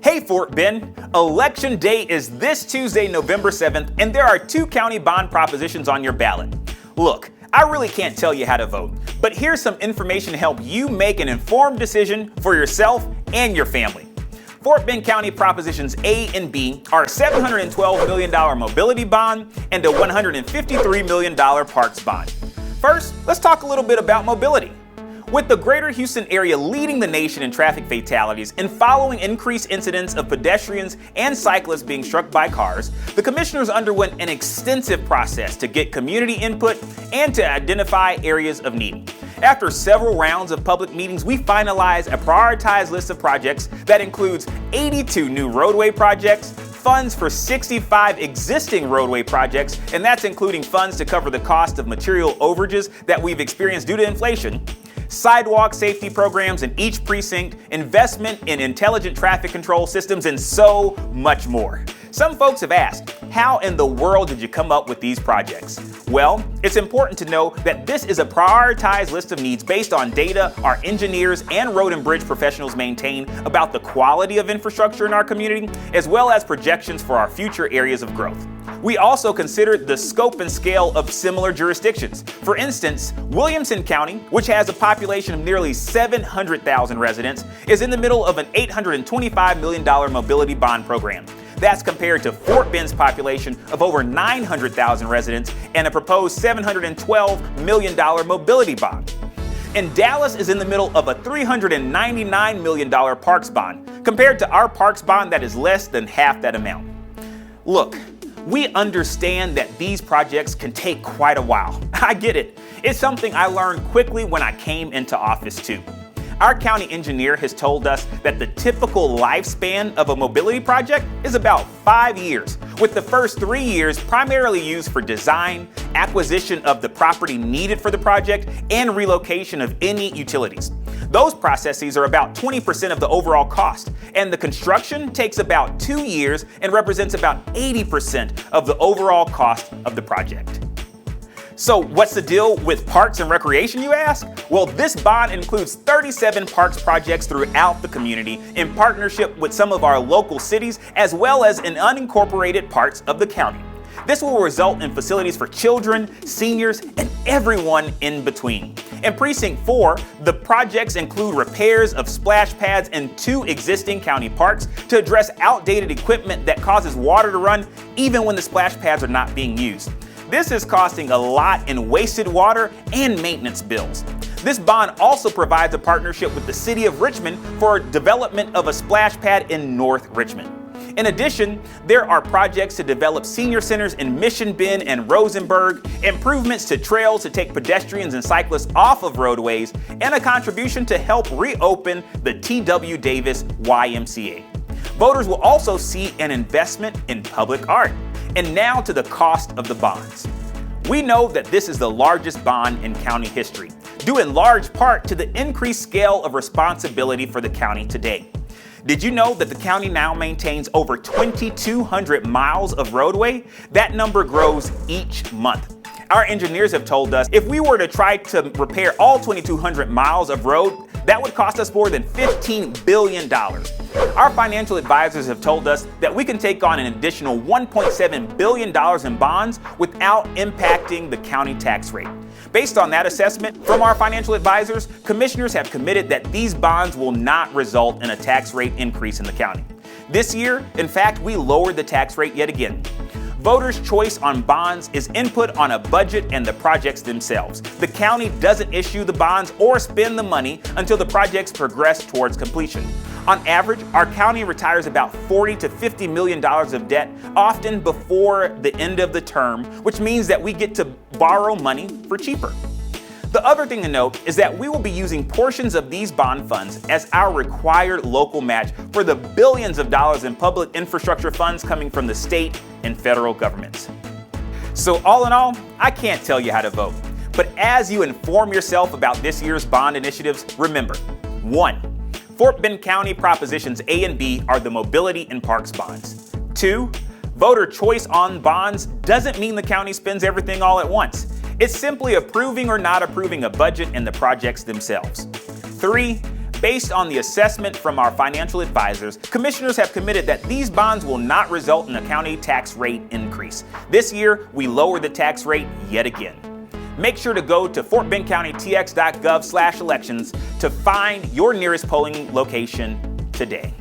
Hey Fort Bend, Election Day is this Tuesday, November 7th, and there are 2 county bond propositions on your ballot. Look, I really can't tell you how to vote, but here's some information to help you make an informed decision for yourself and your family. Fort Bend County Propositions A and B are a $712 million mobility bond and a $153 million parks bond. First, let's talk a little bit about mobility. With the greater Houston area leading the nation in traffic fatalities and following increased incidents of pedestrians and cyclists being struck by cars, the commissioners underwent an extensive process to get community input and to identify areas of need. After several rounds of public meetings, we finalized a prioritized list of projects that includes 82 new roadway projects, funds for 65 existing roadway projects, and that's including funds to cover the cost of material overages that we've experienced due to inflation, sidewalk safety programs in each precinct, investment in intelligent traffic control systems, and so much more. Some folks have asked, how in the world did you come up with these projects? Well, it's important to know that this is a prioritized list of needs based on data our engineers and road and bridge professionals maintain about the quality of infrastructure in our community, as well as projections for our future areas of growth. We also considered the scope and scale of similar jurisdictions. For instance, Williamson County, which has a population of nearly 700,000 residents, is in the middle of an $825 million mobility bond program. That's compared to Fort Bend's population of over 900,000 residents and a proposed $712 million mobility bond. And Dallas is in the middle of a $399 million parks bond, compared to our parks bond that is less than half that amount. Look, we understand that these projects can take quite a while. I get it. It's something I learned quickly when I came into office too. Our county engineer has told us that the typical lifespan of a mobility project is about 5 years, with the first 3 years primarily used for design, acquisition of the property needed for the project, and relocation of any utilities. Those processes are about 20% of the overall cost, and the construction takes about 2 years and represents about 80% of the overall cost of the project. So what's the deal with parks and recreation, you ask? Well, this bond includes 37 parks projects throughout the community in partnership with some of our local cities, as well as in unincorporated parts of the county. This will result in facilities for children, seniors, and everyone in between. In Precinct 4, the projects include repairs of splash pads in 2 existing county parks to address outdated equipment that causes water to run even when the splash pads are not being used. This is costing a lot in wasted water and maintenance bills. This bond also provides a partnership with the City of Richmond for development of a splash pad in North Richmond. In addition, there are projects to develop senior centers in Mission Bend and Rosenberg, improvements to trails to take pedestrians and cyclists off of roadways, and a contribution to help reopen the T.W. Davis YMCA. Voters will also see an investment in public art. And now to the cost of the bonds. We know that this is the largest bond in county history, due in large part to the increased scale of responsibility for the county today. Did you know that the county now maintains over 2,200 miles of roadway? That number grows each month. Our engineers have told us if we were to try to repair all 2,200 miles of road, that would cost us more than $15 billion. Our financial advisors have told us that we can take on an additional $1.7 billion in bonds without impacting the county tax rate. Based on that assessment from our financial advisors, commissioners have committed that these bonds will not result in a tax rate increase in the county. This year, in fact, we lowered the tax rate yet again. Voters' choice on bonds is input on a budget and the projects themselves. The county doesn't issue the bonds or spend the money until the projects progress towards completion. On average, our county retires about $40 to $50 million of debt, often before the end of the term, which means that we get to borrow money for cheaper. The other thing to note is that we will be using portions of these bond funds as our required local match for the billions of dollars in public infrastructure funds coming from the state and federal governments. So all in all, I can't tell you how to vote. But as you inform yourself about this year's bond initiatives, remember, 1. Fort Bend County Propositions A and B are the mobility and parks bonds. 2. Voter choice on bonds doesn't mean the county spends everything all at once. It's simply approving or not approving a budget and the projects themselves. 3. Based on the assessment from our financial advisors, commissioners have committed that these bonds will not result in a county tax rate increase. This year, we lower the tax rate yet again. Make sure to go to fortbendcountytx.gov/elections to find your nearest polling location today.